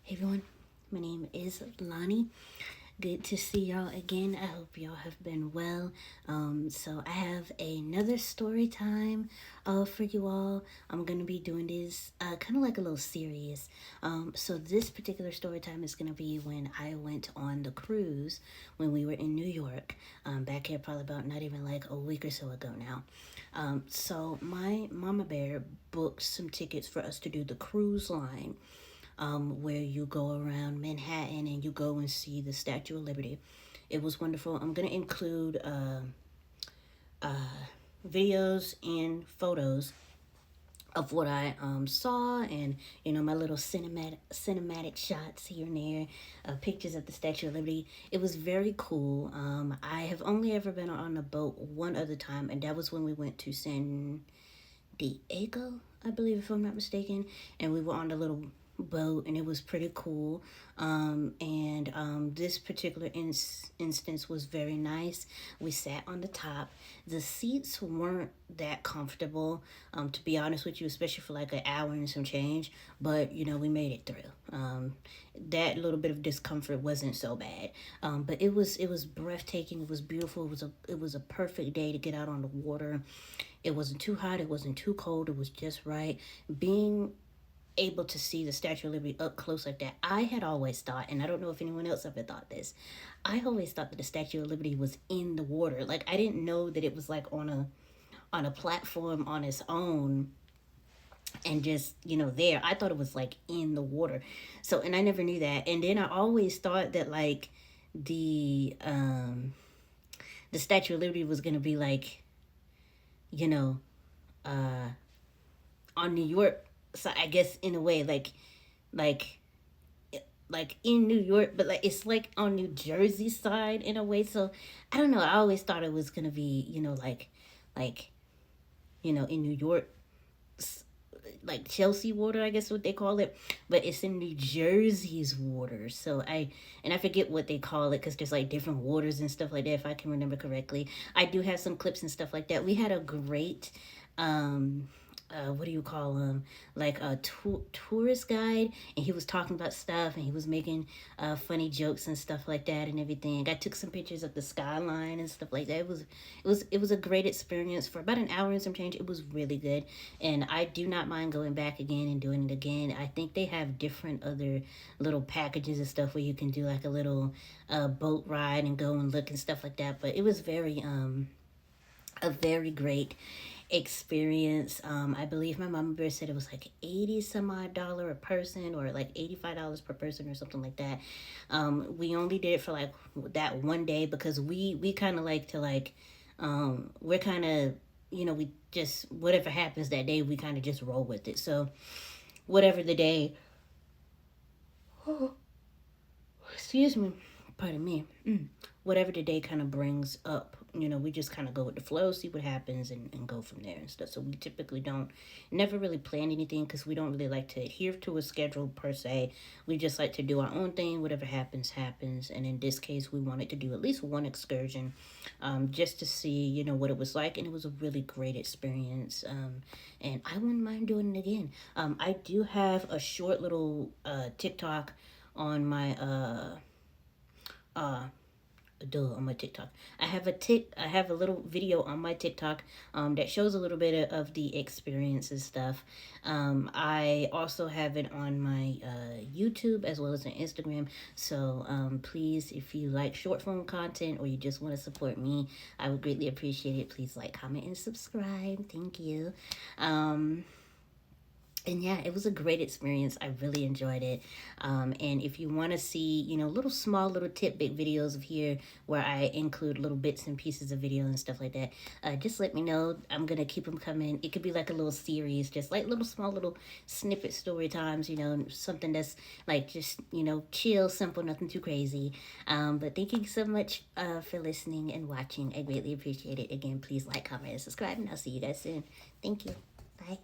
Hey everyone, my name is Lonnie. Good to see y'all again. I hope y'all have been well. So I have another story time for you all. I'm gonna be doing this kind of like a little series. So this particular story time is gonna be when I went on the cruise when we were in New York. Back here probably about not even like a week or so ago now. So my mama bear booked some tickets for us to do the cruise line, where you go around Manhattan and you go and see the Statue of Liberty. It was wonderful. I'm going to include videos and photos of what I saw, and my little cinematic shots here and there, pictures of the Statue of Liberty. It was very cool. I have only ever been on a boat one other time, and that was when we went to San Diego, I believe, if I'm not mistaken, and we were on the little boat, and it was pretty cool. This particular instance was very nice. We sat on the top. The seats weren't that comfortable, to be honest with you, especially for like an hour and some change, but we made it through. That little bit of discomfort wasn't so bad, but it was breathtaking. It was beautiful. It was a perfect day to get out on the water. It wasn't too hot, it wasn't too cold, it was just right. Being able to see the Statue of Liberty up close like that, I had always thought, and I don't know if anyone else ever thought this, I always thought that the Statue of Liberty was in the water. Like, I didn't know that it was like on a platform on its own and just there. I thought it was like in the water. So, and I never knew that. And then I always thought that like the Statue of Liberty was gonna be like, you know on New York. So I guess in a way, like like in New York, but like it's like on New Jersey side in a way. So I don't know. I always thought it was gonna be, like in New York, like Chelsea water, I guess what they call it, but it's in New Jersey's water. So I forget what they call it because there's like different waters and stuff like that. If I can remember correctly, I do have some clips and stuff like that. We had a great what do you call him, like a tourist guide, and he was talking about stuff, and he was making funny jokes and stuff like that and everything. I took some pictures of the skyline and stuff like that. It was a great experience for about an hour and some change. It was really good, and I do not mind going back again and doing it again. I think they have different other little packages and stuff where you can do like a little boat ride and go and look and stuff like that. But it was a very great experience. I believe my mama bear said it was like 80 some odd dollar a person, or like $85 per person or something like that. We only did it for like that one day because we kind of like to like, we're kind of, we just, whatever happens that day, we kind of just roll with it. So whatever the day, excuse me, pardon me, whatever the day kind of brings up, we just kind of go with the flow, see what happens, and go from there and stuff. So we typically never really plan anything because we don't really like to adhere to a schedule per se. We just like to do our own thing. Whatever happens, happens. And in this case, we wanted to do at least one excursion, just to see, what it was like. And it was a really great experience. And I wouldn't mind doing it again. I do have a short little TikTok on my on my TikTok. I have a little video on my TikTok that shows a little bit of the experience and stuff. I also have it on my YouTube as well as on Instagram. So please, if you like short form content or you just want to support me, I would greatly appreciate it. Please like, comment, and subscribe. Thank you. And yeah, it was a great experience. I really enjoyed it. And if you want to see, little small little tidbit videos of here where I include little bits and pieces of video and stuff like that, just let me know. I'm going to keep them coming. It could be like a little series, just like little small little snippet story times, something that's like just, chill, simple, nothing too crazy. But thank you so much for listening and watching. I greatly appreciate it. Again, please like, comment, and subscribe, and I'll see you guys soon. Thank you. Bye.